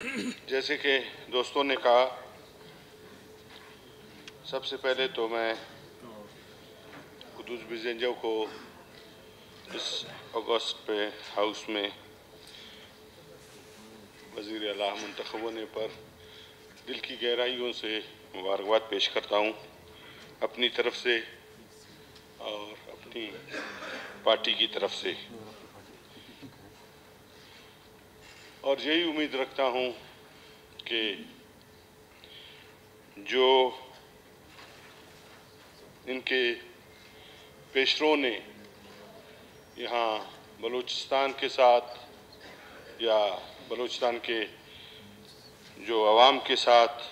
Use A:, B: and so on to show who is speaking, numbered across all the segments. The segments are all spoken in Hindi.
A: जैसे कि दोस्तों ने कहा, सबसे पहले तो मैं कुद्दूस बिजेंजो को इस अगस्त पे हाउस में वज़ीर आला मुंतखब होने पर दिल की गहराइयों से मुबारकबाद पेश करता हूँ अपनी तरफ से और अपनी पार्टी की तरफ से, और यही उम्मीद रखता हूँ कि जो इनके पेशरों ने यहाँ बलूचिस्तान के साथ या बलूचिस्तान के जो आवाम के साथ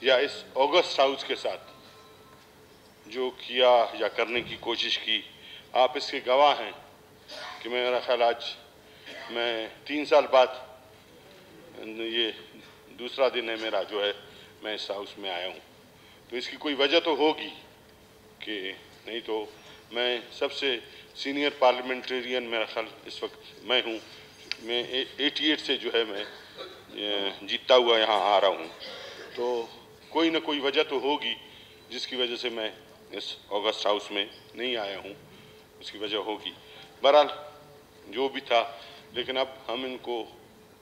A: या इस ऑगस्ट हाउस के साथ जो किया या करने की कोशिश की, आप इसके गवाह हैं कि मेरा ख्याल आज मैं 3 साल बाद ये दूसरा दिन है मेरा जो है मैं इस हाउस में आया हूँ। तो इसकी कोई वजह तो होगी कि नहीं तो मैं सबसे सीनियर पार्लियामेंटेरियन मेरा ख्याल इस वक्त मैं हूँ। मैं 88 से जो है मैं जीतता हुआ यहाँ आ रहा हूँ, तो कोई ना कोई वजह तो होगी जिसकी वजह से मैं इस ऑगस्ट हाउस में नहीं आया हूँ, उसकी वजह होगी। बहरहाल जो भी था, लेकिन अब हम इनको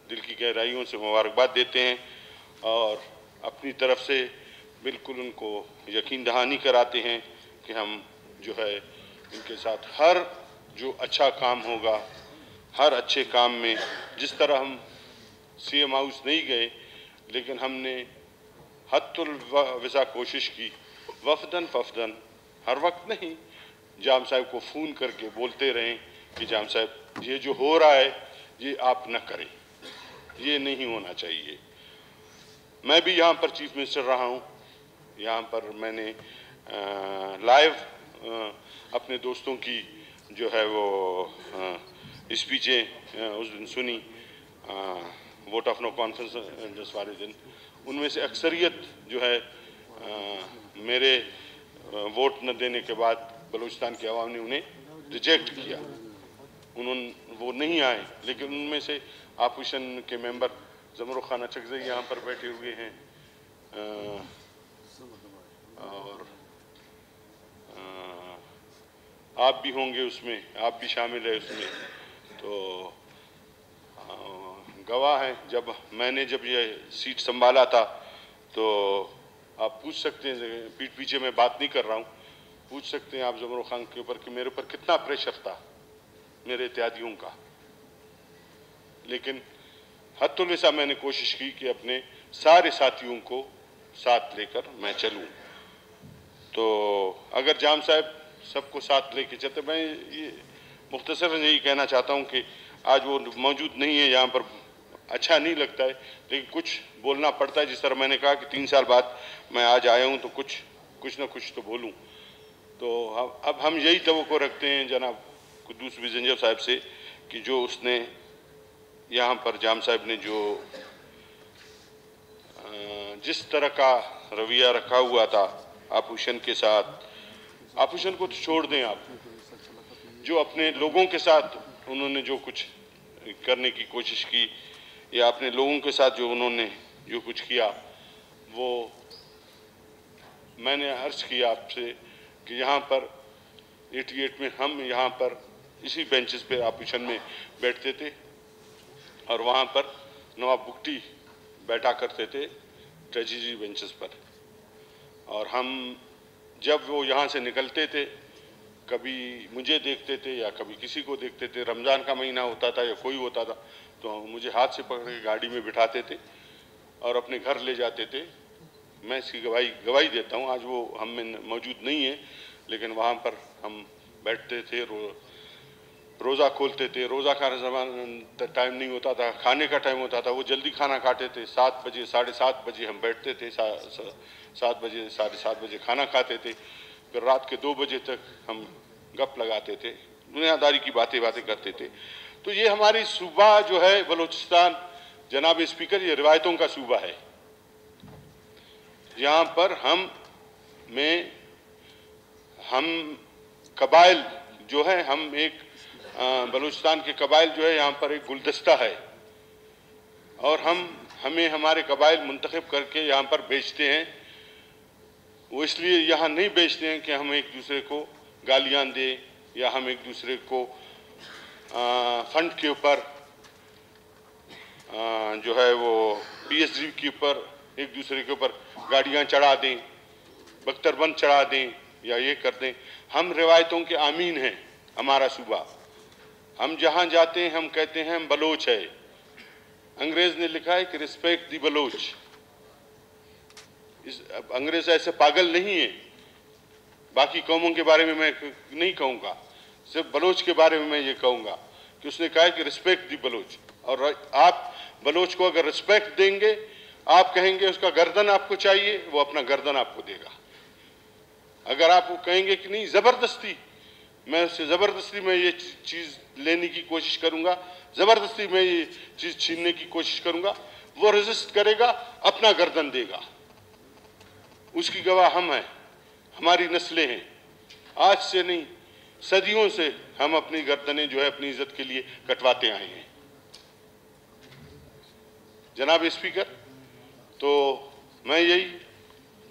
A: दिल की गहराइयों से मुबारकबाद देते हैं और अपनी तरफ से बिल्कुल उनको यकीन दहानी कराते हैं कि हम जो है इनके साथ हर जो अच्छा काम होगा, हर अच्छे काम में, जिस तरह हम सीएम हाउस नहीं गए लेकिन हमने हत्तुल विसा कोशिश की, वफदन फफदन, हर वक्त नहीं, जाम साहब को फ़ोन करके बोलते रहें कि जाम साहब ये जो हो रहा है ये आप न करें, ये नहीं होना चाहिए। मैं भी यहाँ पर चीफ मिनिस्टर रहा हूँ, यहाँ पर मैंने लाइव अपने दोस्तों की जो है वो स्पीचें उस दिन सुनी, वोट ऑफ नो कॉन्फ्रेंस वाले दिन। उनमें से अक्सरियत जो है मेरे वोट न देने के बाद बलूचिस्तान के अवाम ने उन्हें रिजेक्ट किया, वो नहीं आए। लेकिन उनमें से अपोजिशन के मेंबर ज़मरुख खान अचकज़ई यहाँ पर बैठे हुए हैं और आप भी होंगे उसमें, आप भी शामिल है उसमें, तो गवाह हैं। जब मैंने ये सीट संभाला था तो आप पूछ सकते हैं, पीठ पीछे मैं बात नहीं कर रहा हूँ, पूछ सकते हैं आप ज़मरुख खान के ऊपर कि मेरे ऊपर कितना प्रेशर था मेरे इत्यादियों का। लेकिन हत्तुल विसा मैंने कोशिश की कि अपने सारे साथियों को साथ लेकर मैं चलूं। तो अगर जाम साहब सबको साथ लेके चलते, मैं ये मुख्तसरन यही कहना चाहता हूं कि आज वो मौजूद नहीं है यहाँ पर, अच्छा नहीं लगता है, लेकिन कुछ बोलना पड़ता है। जिस तरह मैंने कहा कि 3 साल बाद मैं आज आया हूँ तो कुछ ना कुछ तो बोलूँ। तो अब हम यही तवक्को रखते हैं जनाब कुद्दूस बिजेंजो साहब से कि जो उसने यहाँ पर जाम साहब ने जो जिस तरह का रवैया रखा हुआ था अपोजिशन के साथ, अपोजिशन को तो छोड़ दें आप, जो अपने लोगों के साथ उन्होंने जो कुछ करने की कोशिश की या अपने लोगों के साथ जो उन्होंने जो कुछ किया, वो मैंने अर्ज किया आपसे कि यहाँ पर 88 में हम यहाँ पर इसी बेंचेस पे अपोजिशन में बैठते थे और वहाँ पर नवाब बुगटी बैठा करते थे ट्रेजरी बेंचेस पर, और हम जब वो यहाँ से निकलते थे कभी मुझे देखते थे या कभी किसी को देखते थे, रमज़ान का महीना होता था या कोई होता था तो मुझे हाथ से पकड़ के गाड़ी में बिठाते थे और अपने घर ले जाते थे। मैं इसकी गवाही देता हूँ, आज वो हम में मौजूद नहीं है, लेकिन वहाँ पर हम बैठते थे, रोज़ा खोलते थे। रोज़ा का टाइम नहीं होता था, खाने का टाइम होता था, वो जल्दी खाना खाते थे, 7 बजे 7:30 बजे हम बैठते थे, 7 बजे 7:30 बजे खाना खाते थे, फिर रात के 2 बजे तक हम गप लगाते थे, दुनियादारी की बातें करते थे। तो ये हमारी सूबा जो है बलूचिस्तान, जनाब स्पीकर, ये रिवायतों का सूबा है। यहाँ पर हम कबाइल जो है, हम एक बलूचिस्तान के कबाइल जो है यहाँ पर एक गुलदस्ता है, और हमें हमारे कबाइल मुंतखब करके यहाँ पर बेचते हैं। वो इसलिए यहाँ नहीं बेचते हैं कि हम एक दूसरे को गालियाँ दें या हम एक दूसरे को फंड के ऊपर जो है वो पीएचडी के ऊपर एक दूसरे के ऊपर गाड़ियाँ चढ़ा दें, बख्तरबंद चढ़ा दें या ये कर दें। हम रिवायतों के आमीन हैं। हमारा सूबा, हम जहाँ जाते हैं हम कहते हैं हम बलोच है। अंग्रेज ने लिखा है कि रिस्पेक्ट दी बलोच। अंग्रेज ऐसे पागल नहीं है। बाकी कौमों के बारे में मैं नहीं कहूँगा, सिर्फ बलोच के बारे में मैं ये कहूँगा कि उसने कहा है कि रिस्पेक्ट दी बलोच। और आप बलोच को अगर रिस्पेक्ट देंगे, आप कहेंगे उसका गर्दन आपको चाहिए, वो अपना गर्दन आपको देगा। अगर आप कहेंगे कि नहीं ज़बरदस्ती, मैं उससे ज़बरदस्ती में ये चीज़ लेने की कोशिश करूँगा, ज़बरदस्ती में ये चीज़ छीनने की कोशिश करूँगा, वो रेजिस्ट करेगा, अपना गर्दन देगा। उसकी गवाह हम हैं, हमारी नस्लें हैं। आज से नहीं, सदियों से हम अपनी गर्दनें जो है अपनी इज्जत के लिए कटवाते आए हैं। जनाब स्पीकर, तो मैं यही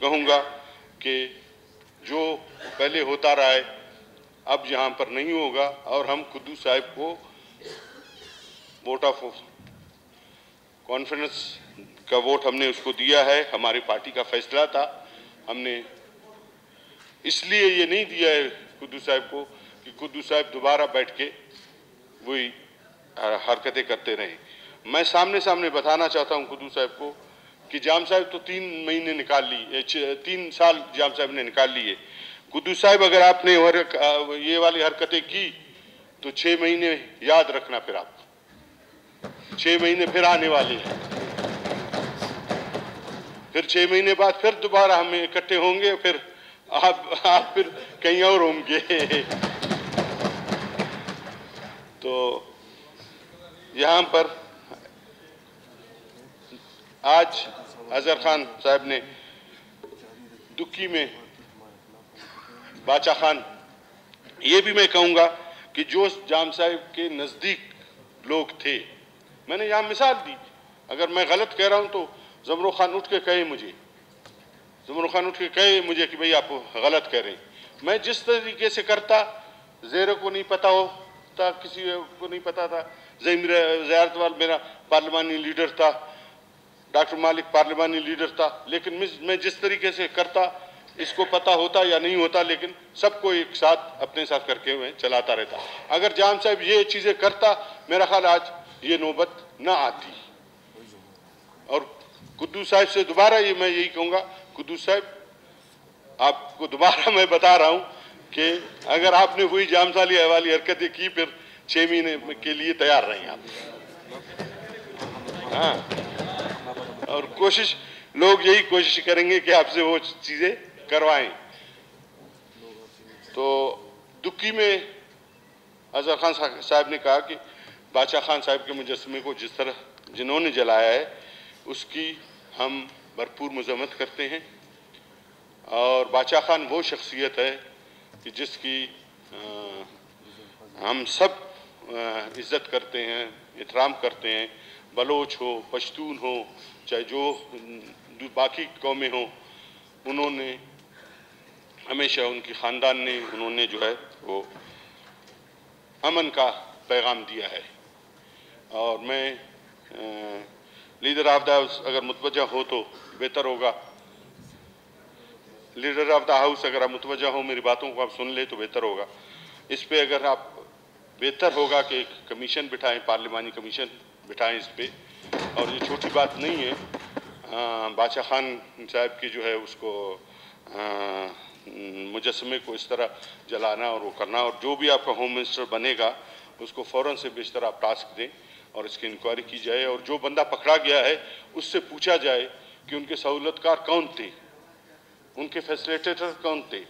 A: कहूँगा कि जो पहले होता रहा है अब यहाँ पर नहीं होगा। और हम कुद्दूस साहिब को वोट ऑफ कॉन्फिडेंस का वोट हमने उसको दिया है। हमारी पार्टी का फैसला था। हमने इसलिए ये नहीं दिया है कुद्दूस साहिब को कि कुद्दूस साहिब दोबारा बैठ के वही हरकतें करते रहें। मैं सामने सामने बताना चाहता हूँ कुद्दूस साहिब को कि जाम साहब तो 3 महीने निकाल ली, 3 साल जाम साहब ने निकाल लिए। कुद्दूस साहिब अगर आपने ये वाली हरकतें की तो 6 महीने याद रखना, फिर आप 6 महीने फिर आने वाले हैं। फिर 6 महीने बाद फिर दोबारा हम इकट्ठे होंगे, फिर आप फिर कहीं और होंगे। तो यहाँ पर आज अजहर खान साहब ने दुक्की में बाचा खान, ये भी मैं कहूँगा कि जो जाम साहब के नज़दीक लोग थे, मैंने यहाँ मिसाल दी, अगर मैं गलत कह रहा हूँ तो ज़मरो खान उठ के कहे मुझे, ज़मरो खान उठ के कहे मुझे कि भाई आप गलत कह रहे हैं। मैं जिस तरीके से करता, ज़ेरो को नहीं पता होता, किसी को नहीं पता था। ज़यारतवाल मेरा पार्लिमानी लीडर था, डॉक्टर मालिक पार्लिमानी लीडर था, लेकिन मैं जिस तरीके से करता, इसको पता होता या नहीं होता, लेकिन सबको एक साथ अपने साथ करके मैं चलाता रहता। अगर जाम साहब ये चीज़ें करता, मेरा ख्याल आज ये नौबत ना आती। और कुद्दूस साहब से दोबारा ये मैं यही कहूँगा, कुद्दूस साहब आपको दोबारा मैं बता रहा हूँ कि अगर आपने वही जाम साली वाली हरकतें की, फिर 6 महीने के लिए तैयार रहें आप। हाँ, और कोशिश, लोग यही कोशिश करेंगे कि आपसे वो चीज़ें करवाएं। तो दुक्की में अजहर खान साहब ने कहा कि बाचा खान साहब के मुजस्समे को जिस तरह जिन्होंने जलाया है, उसकी हम भरपूर मजम्मत करते हैं। और बाचा खान वो शख्सियत है कि जिसकी हम सब इज़्ज़त करते हैं, एहतराम करते हैं। बलोच हो, पश्तून हो, चाहे जो बाकी कौमें हों, उन्होंने हमेशा, उनकी ख़ानदान ने, उन्होंने जो है वो अमन का पैगाम दिया है। और मैं लीडर ऑफ द हाउस अगर मुतवज्जा हो तो बेहतर होगा, लीडर ऑफ द हाउस अगर आप मुतवज्जा हो, मेरी बातों को आप सुन ले तो बेहतर होगा। इस पे अगर आप, बेहतर होगा कि एक कमीशन बिठाएं, पार्लिमानी कमीशन बिठाएं इस पे। और ये छोटी बात नहीं है, बाचा खान साहब की जो है उसको मुजस्समे को इस तरह जलाना और वो करना। और जो भी आपका होम मिनिस्टर बनेगा उसको फ़ौरन से बेशतर आप टास्क दें और इसकी इंक्वायरी की जाए। और जो बंदा पकड़ा गया है उससे पूछा जाए कि उनके सहूलतकार कौन थे, उनके फैसिलिटेटर कौन थे,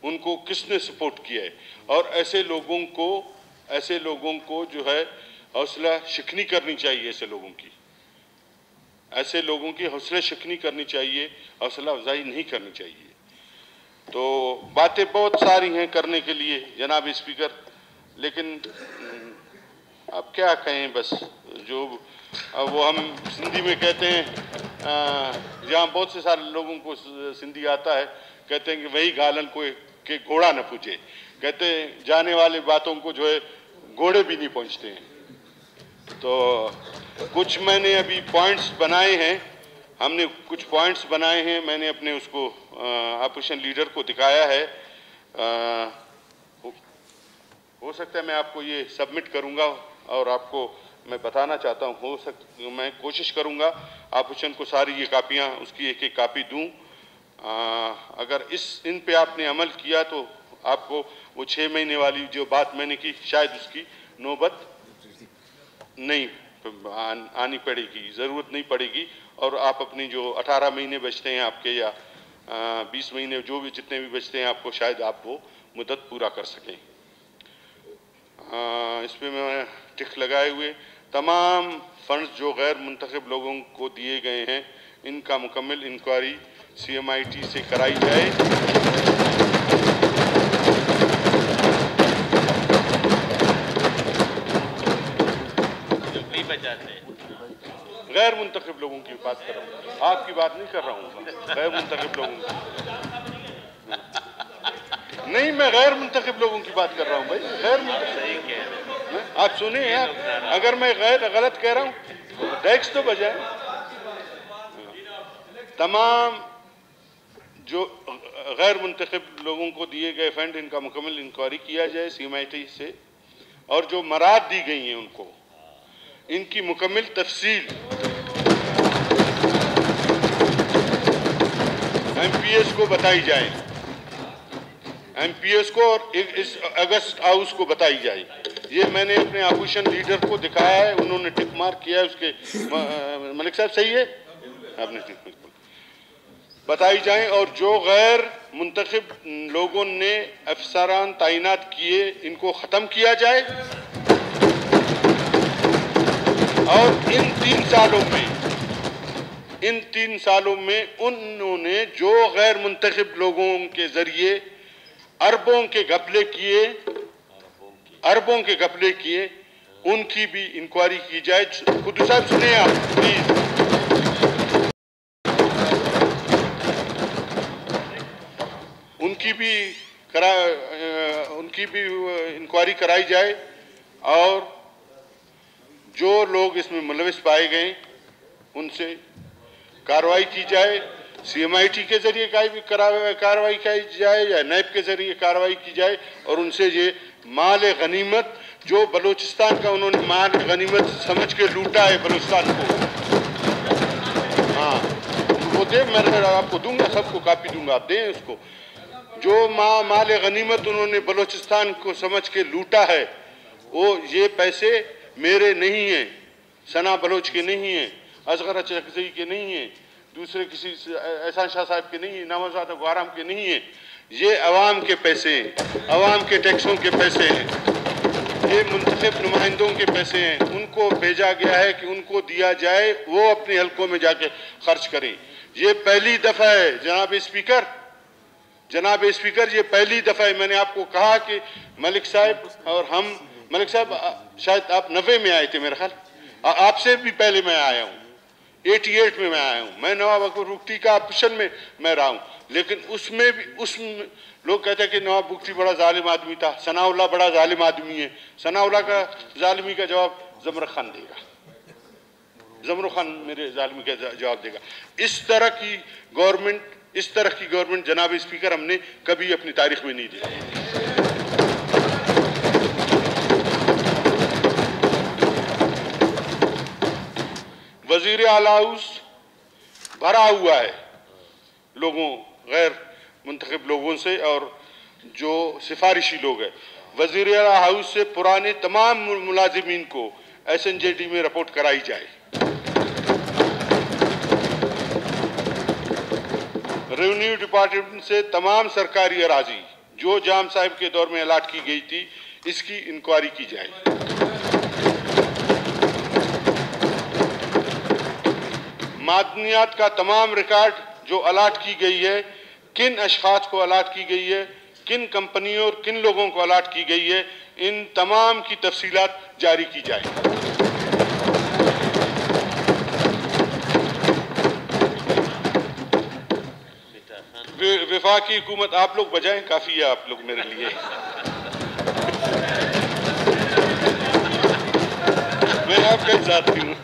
A: उनको किसने सपोर्ट किया है। और ऐसे लोगों को जो है हौसला शिकनी करनी चाहिए। ऐसे लोगों की हौसला शिकनी करनी चाहिए, हौसला अफजाई नहीं करनी चाहिए। तो बातें बहुत सारी हैं करने के लिए जनाब स्पीकर, लेकिन अब क्या कहें, बस जो वो हम सिंधी में कहते हैं, जहाँ बहुत से सारे लोगों को सिंधी आता है, कहते हैं कि वही गालन कोई के घोड़ा न पूछे। कहते हैं जाने वाली बातों को जो है घोड़े भी नहीं पहुँचते हैं। तो कुछ मैंने अभी पॉइंट्स बनाए हैं, हमने कुछ पॉइंट्स बनाए हैं, मैंने अपने उसको अपोजिशन लीडर को दिखाया है। हो सकता है मैं आपको ये सबमिट करूंगा और आपको मैं बताना चाहता हूँ, मैं कोशिश करूंगा अपोजिशन को सारी ये कापियाँ, उसकी एक एक कापी दूं। अगर इन पे आपने अमल किया तो आपको वो 6 महीने वाली जो बात मैंने की, शायद उसकी नौबत नहीं आनी पड़ेगी, ज़रूरत नहीं पड़ेगी, और आप अपनी जो 18 महीने बचते हैं आपके, या 20 महीने जो भी जितने भी बचते हैं आपको, शायद आप वो मुद्दत पूरा कर सकें। इस पर मैं टिक लगाए हुए तमाम फंड्स जो गैर मुंतखब लोगों को दिए गए हैं, इनका मुकम्मल इंक्वायरी CMIT से कराई जाए। गैर मुंतखब लोगों की बात कर रहा हूँ, आपकी बात नहीं कर रहा हूँ। गैर मुंतखब लोगों की नहीं, मैं गैर मुंतखब लोगों की बात कर रहा हूँ भाई। गैर मुंतखब, आप सुने यार, अगर मैं गलत कह रहा हूँ टैक्स तो बजाए। तमाम जो गैर मुंतखब लोगों को दिए गए फंड, इनका मुकम्मल इंक्वायरी किया जाए CMIT से, और जो मराद दी गई हैं उनको, इनकी मुकम्मल तफसील MPS को बताई जाए, MPS को और इस अगस्त हाउस को बताई जाए। ये मैंने अपने अपोजिशन लीडर को दिखाया है, उन्होंने टिक मार्क किया है उसके। मलिक साहब सही है, आपने टिक बिल्कुल बताई जाए। और जो गैर मुंतखब लोगों ने अफसरान तैनात किए, इनको ख़त्म किया जाए। और इन 3 सालों में उन्होंने जो गैर मुंतखब लोगों के जरिए अरबों के घपले किए, उनकी भी इंक्वायरी की जाए। खुद साहब सुनिए आप प्लीज, उनकी भी इंक्वायरी कराई जाए, और जो लोग इसमें मुलविस पाए गए उनसे कार्रवाई की जाए। CMIT के जरिए कार्रवाई की जाए या नैब के जरिए कार्रवाई की जाए, और उनसे ये माल गनीमत जो बलूचिस्तान का उन्होंने माल गनीमत समझ के लूटा है बलूचिस्तान को, हाँ वो दे, मैं आपको दूंगा, सबको कापी दूंगा, आप दें उसको। जो माल गनीमत उन्होंने बलूचिस्तान को समझ के लूटा है, वो ये पैसे मेरे नहीं हैं, सना बलोच के नहीं हैं, असगर चकजई के नहीं हैं, दूसरे किसी एहसान शाह साहब के नहीं हैं, नवाज़ाद गवाराम के नहीं हैं। ये अवाम के पैसे हैं, अवाम के टैक्सों के पैसे हैं, ये मुंतखब नुमाइंदों के पैसे हैं। उनको भेजा गया है कि उनको दिया जाए, वो अपने हलकों में जाके खर्च करें। ये पहली दफ़ा है जनाब स्पीकर, ये पहली दफ़ा है। मैंने आपको कहा कि मलिक साहब और हम, मलिक साहब शायद आप 90 में आए थे मेरा ख्याल, आपसे भी पहले मैं आया हूँ, 88 में मैं आया हूँ। मैं नवाब अकबर बुगटी का ऑप्शन में मैं रहा हूँ, लेकिन उसमें लोग कहते हैं कि नवाब बुगटी बड़ा जालिम आदमी था, सनाउल्लाह बड़ा जालिम आदमी है। सनाउल्लाह का जालिमी का जवाब ज़मर खान देगा, ज़मर खान मेरे जालिमी का जवाब देगा। इस तरह की गवर्नमेंट जनाब स्पीकर हमने कभी अपनी तारीख में नहीं देखी। वज़ीर आला हाउस भरा हुआ है लोगों, गैर मुंतखब लोगों से, और जो सिफारिशी लोग हैं। वज़ीर आला हाउस से पुराने तमाम मुलाजिमीन को SNJD में रिपोर्ट कराई जाए। रेवेन्यू डिपार्टमेंट से तमाम सरकारी अराजी जो जाम साहब के दौर में अलाट की गई थी, इसकी इंक्वायरी की जाए। मादनियात का तमाम रिकॉर्ड जो अलाट की गई है, किन अशखास को अलाट की गई है, किन कंपनियों और किन लोगों को अलाट की गई है, इन तमाम की तफसीलात जारी की जाए। वफाकी हुकूमत, आप लोग बजाएं, काफ़ी है आप लोग मेरे लिए। मैं आपका साथी हूँ।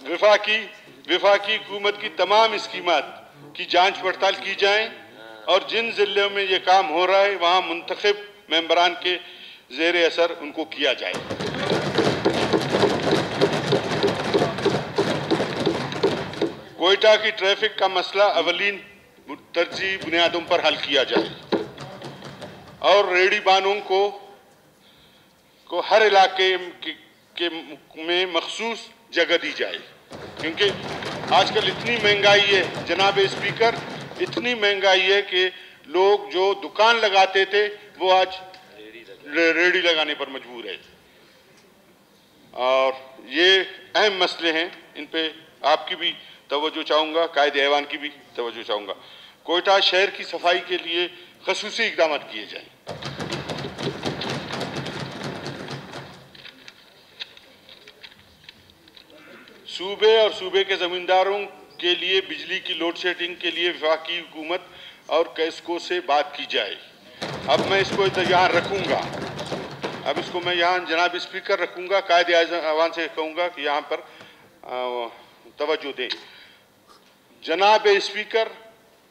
A: वफाकी हुकूमत की तमाम स्कीमात की जांच पड़ताल की जाए और जिन जिलों में ये काम हो रहा है वहाँ मुंतखब मेंबरान के ज़ेर असर उनको किया जाए। कोयटा की ट्रैफिक का मसला अवलीन तरजीह बुनियादों पर हल किया जाए और रेहड़ी बानों को हर इलाके में मखसूस जगह दी जाए, क्योंकि आजकल इतनी महंगाई है जनाब स्पीकर, इतनी महंगाई है कि लोग जो दुकान लगाते थे वो आज रेहड़ी लगाने पर मजबूर है। और ये अहम मसले हैं, इन पे आपकी भी तवज्जो चाहूँगा, कायदे ऐवान की भी तवज्जो चाहूँगा। कोयटा शहर की सफाई के लिए खसूसी इक़दाम किए जाएँ। सूबे और सूबे के ज़मींदारों के लिए बिजली की लोड शेडिंग के लिए वफाकी हुकूमत और कैस्को से बात की जाए। अब मैं इसको यहाँ रखूँगा, अब इसको मैं यहाँ जनाब स्पीकर रखूँगा, कायदे ऐवान से कहूँगा कि यहाँ पर तवज्जो दें। जनाब स्पीकर,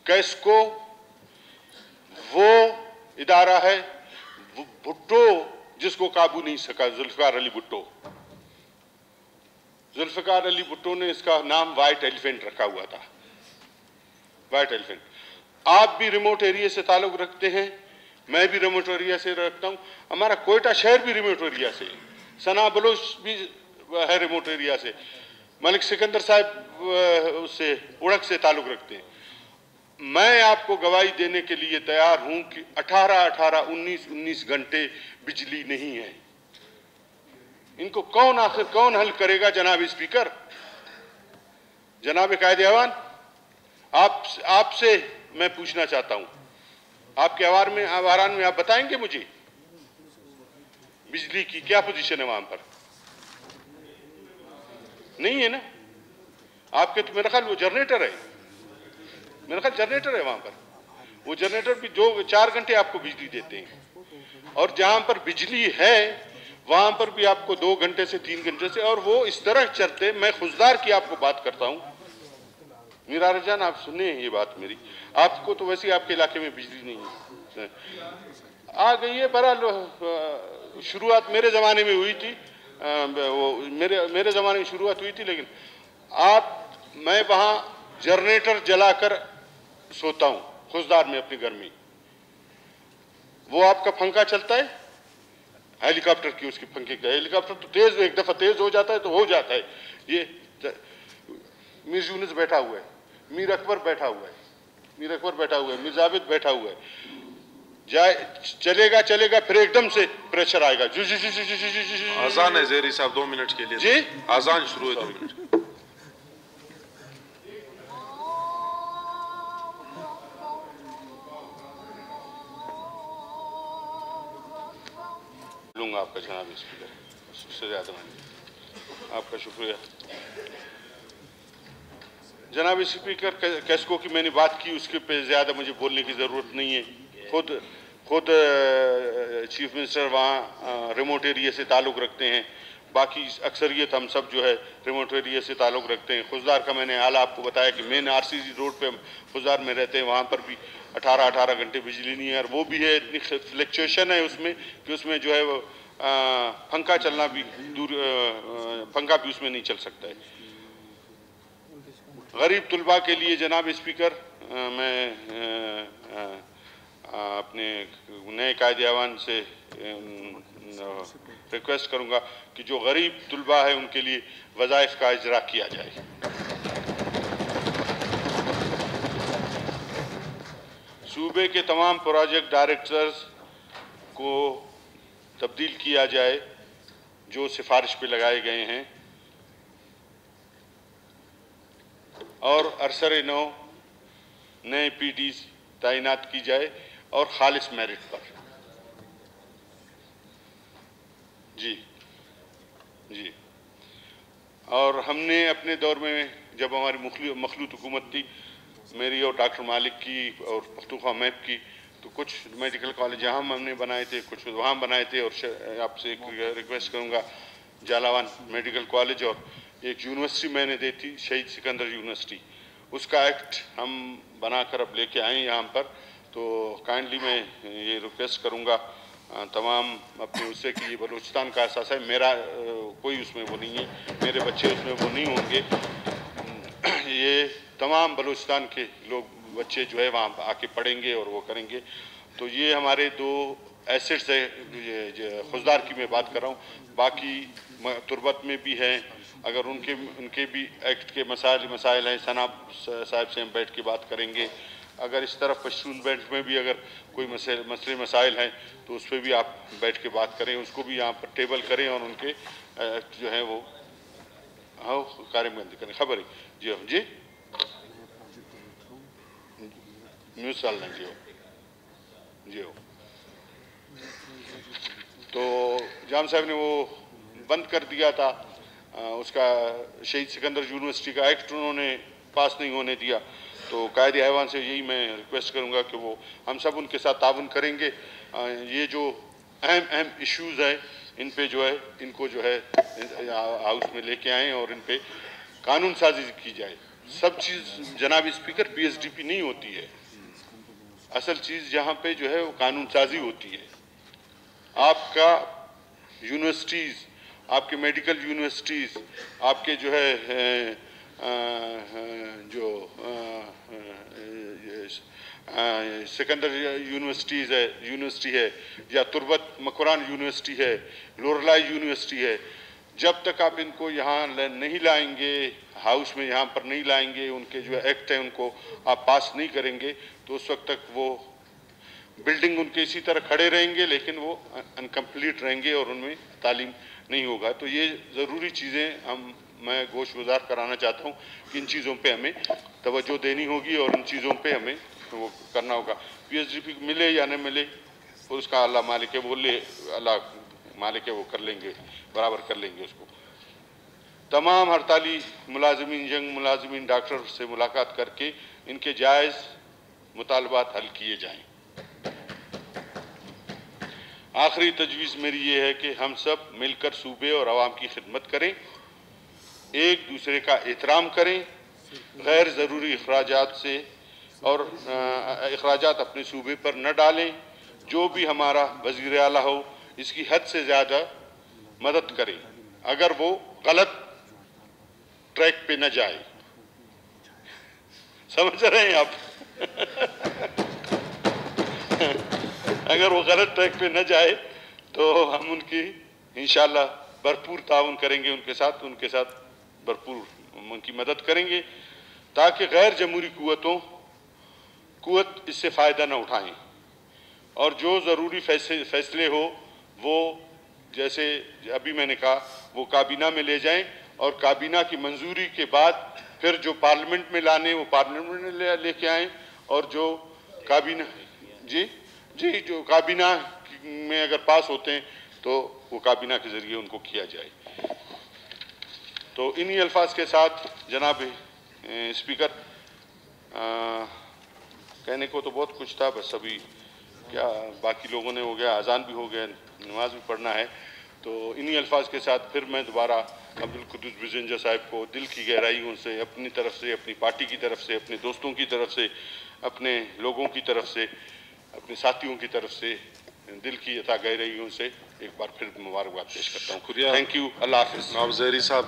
A: कैस्को वो इदारा है, भुट्टो जिसको काबू नहीं सका, जुल्फ़िकार अली भुट्टो। जुल्फ़िकार अली भुट्टो ने इसका नाम वाइट एलिफेंट रखा हुआ था, वाइट एलिफेंट। आप भी रिमोट एरिया से ताल्लुक़ रखते हैं, मैं भी रिमोट एरिया से रखता हूँ, हमारा कोयटा शहर भी रिमोट एरिया से, सना बलोच भी है रिमोट एरिया से, मलिक सिकंदर साहब उससे उड़क से ताल्लुक़ रखते हैं। मैं आपको गवाही देने के लिए तैयार हूँ कि 19 घंटे बिजली नहीं है। इनको कौन हल करेगा जनाब स्पीकर, जनाब कायदे ऐवान? आपसे मैं पूछना चाहता हूँ, आपके आवारान में आप बताएंगे मुझे बिजली की क्या पोजीशन है वहां पर? नहीं है ना? आपके तो मेरा ख्याल वो जनरेटर है, मेरा ख्याल जनरेटर है वहां पर। वो जनरेटर भी 4 घंटे आपको बिजली देते हैं, और जहां पर बिजली है वहां पर भी आपको 2 घंटे से 3 घंटे से, और वो इस तरह चलते। मैं खुजदार की आपको बात करता हूं, मीरा रजान आप सुने ये बात मेरी, आपको तो वैसे आपके इलाके में बिजली नहीं है, आ गई है। बहरहाल शुरुआत मेरे ज़माने में हुई थी, वो मेरे ज़माने में शुरुआत हुई थी, लेकिन मैं वहाँ जनरेटर जलाकर सोता हूँ खुशदार में अपने घर में। वो आपका पंखा चलता है हेलीकॉप्टर की, उसके पंखे का, हेलीकॉप्टर तो तेज, एक दफ़ा तेज हो जाता है तो हो जाता है। ये मीर यूनुस बैठा हुआ है, मीर अकबर बैठा हुआ है, मीर जावेद बैठा हुआ है, चलेगा फिर एकदम से प्रेशर आएगा।
B: आजान है ज़ेरी साहब, 2 मिनट के लिए
A: जी,
B: आजान शुरू है, 2 मिनट।
A: लूंगा आपका जनाब स्पीकर, उससे ज़्यादा आपका शुक्रिया। जनाब स्पीकर, कैस्को की मैंने बात की, उसके पे ज़्यादा मुझे बोलने की ज़रूरत नहीं है। खुद चीफ मिनिस्टर वहाँ रिमोट एरिया से ताल्लुक़ रखते हैं, बाकी अक्सरियत हम सब जो है रिमोट एरिया से ताल्लुक़ रखते हैं। खुजदार का मैंने हाल आपको बताया कि मेन RCC रोड पे खुजदार में रहते हैं, वहाँ पर भी 18 घंटे बिजली नहीं है, और वो भी है इतनी फ्लक्चुएशन है उसमें कि उसमें जो है वो पंखा चलना भी दूर, पंखा भी उसमें नहीं चल सकता है। गरीब तुलबा के लिए जनाब स्पीकर, मैं अपने नए कायदे ऐवान से रिक्वेस्ट करूंगा कि जो गरीब तुलबा है उनके लिए वज़ाइफ का इजरा किया जाए। सूबे के तमाम प्रोजेक्ट डायरेक्टर्स को तब्दील किया जाए जो सिफारिश पे लगाए गए हैं, और अरसर नौ नए PDs तैनात की जाए और खालिस मेरिट पर। जी। और हमने अपने दौर में, जब हमारी मखलूत हुकूमत थी, मेरी और डॉक्टर मालिक की और पख्तूनख्वा मैप की, तो कुछ मेडिकल कॉलेज यहाँ हमने बनाए थे, कुछ वहाँ बनाए थे। और आपसे एक रिक्वेस्ट करूँगा, जालावान मेडिकल कॉलेज और एक यूनिवर्सिटी मैंने दी थी, शहीद सिकंदर यूनिवर्सिटी, उसका एक्ट हम बनाकर अब लेके आए यहाँ पर। तो काइंडली मैं ये रिक्वेस्ट करूँगा तमाम अपने उससे कि ये बलूचिस्तान का एहसास है, मेरा कोई उसमें वो नहीं है, मेरे बच्चे उसमें वो नहीं होंगे, ये तमाम बलूचिस्तान के लोग बच्चे जो है वहाँ आके पढ़ेंगे और वो करेंगे। तो ये हमारे दो एसेट्स है, खुजदार की मैं बात कर रहा हूँ, बाकी तुर्बत में भी हैं, अगर उनके भी एक्ट के मसाइल हैं, सनाब साहब से हम बैठ के बात करेंगे। अगर इस तरफ पश्तून बेल्ट में भी अगर कोई मसले मसाइल हैं तो उस पर भी आप बैठ के बात करें, उसको भी यहाँ पर टेबल करें और उनके जो है वो हाँ कार्यबंदी करें। खबर है जी, हम जी न्यूज़ साल जी हो जी हो। तो जाम साहब ने वो बंद कर दिया था, उसका शहीद सिकंदर यूनिवर्सिटी का एक्ट उन्होंने पास नहीं होने दिया। तो कायदे ऐवान से यही मैं रिक्वेस्ट करूंगा कि वो हम सब उनके साथ ताउन करेंगे। ये जो अहम इश्यूज़ है इन पे जो है इनको जो है हाउस में लेके आएँ और इन पे कानून साजी की जाए। सब चीज़ जनाब स्पीकर PSDP नहीं होती है, असल चीज़ जहाँ पे जो है वो कानून साजी होती है। आपका यूनिवर्सिटीज़, आपके मेडिकल यूनिवर्सिटीज़, आपके जो है जो सिकंदर यूनिवर्सिटी है या तुर्बत मकुरान यूनिवर्सिटी है, लोरलाई यूनिवर्सिटी है, जब तक आप इनको यहाँ नहीं लाएंगे, हाउस में यहाँ पर नहीं लाएंगे, उनके जो एक्ट है उनको आप पास नहीं करेंगे, तो उस वक्त तक वो बिल्डिंग उनके इसी तरह खड़े रहेंगे, लेकिन वो अनकम्प्लीट रहेंगे और उनमें तालीम नहीं होगा। तो ये ज़रूरी चीज़ें मैं गोशगुजार कराना चाहता हूँ कि इन चीज़ों पे हमें तवज्जो देनी होगी और इन चीज़ों पे हमें वो करना होगा। PSDP मिले या न मिले उसका अल्लाह मालिक है, बोले अल्लाह मालिक है, वो कर लेंगे, बराबर कर लेंगे उसको। तमाम हड़ताली मुलाजमीन, यंग मुलाजमीन, डॉक्टर से मुलाकात करके इनके जायज़ मुतालबात हल किए जाएँ। आखिरी तजवीज़ मेरी ये है कि हम सब मिलकर सूबे और आवाम की खिदमत करें, एक दूसरे का एहतराम करें, गैर ज़रूरी अखराजात से और अखराजात अपने सूबे पर न डालें। जो भी हमारा वज़ीर आला हो इसकी हद से ज़्यादा मदद करें, अगर वो गलत ट्रैक पे न जाए। समझ रहे हैं आप? अगर वो गलत ट्रैक पे न जाए तो हम उनकी इंशाअल्लाह भरपूर ताउन करेंगे, उनके साथ भरपूर उनकी मदद करेंगे, ताकि गैर जमहूरी कुव्वत इससे फ़ायदा न उठाएं और जो ज़रूरी फैसले हो वो जैसे अभी मैंने कहा वो काबीना में ले जाएं और काबीना की मंजूरी के बाद फिर जो पार्लियामेंट में लाने वो पार्लियामेंट में लेके आएँ और जो काबीना जो काबीना में अगर पास होते हैं तो वो काबीना के ज़रिए उनको किया जाए। तो इन्हीं अल्फाज के साथ जनाब स्पीकर, कहने को तो बहुत कुछ था, बस अभी क्या बाकी लोगों ने हो गया, अजान भी हो गया, नमाज भी पढ़ना है। तो इन्हीं अल्फाज के साथ फिर मैं दोबारा अब्दुल कुद्दूस बिजंजा साहब को दिल की गहराइयों से, अपनी तरफ से, अपनी पार्टी की तरफ से, अपने दोस्तों की तरफ से, अपने लोगों की तरफ से, अपने साथियों की तरफ से दिल की अता गहराइयों से एक बार फिर मुबारकबाद पेश करता हूँ। थैंक यू, अल्लाह हाफ़िज़।
B: नवाब ज़हरी साहब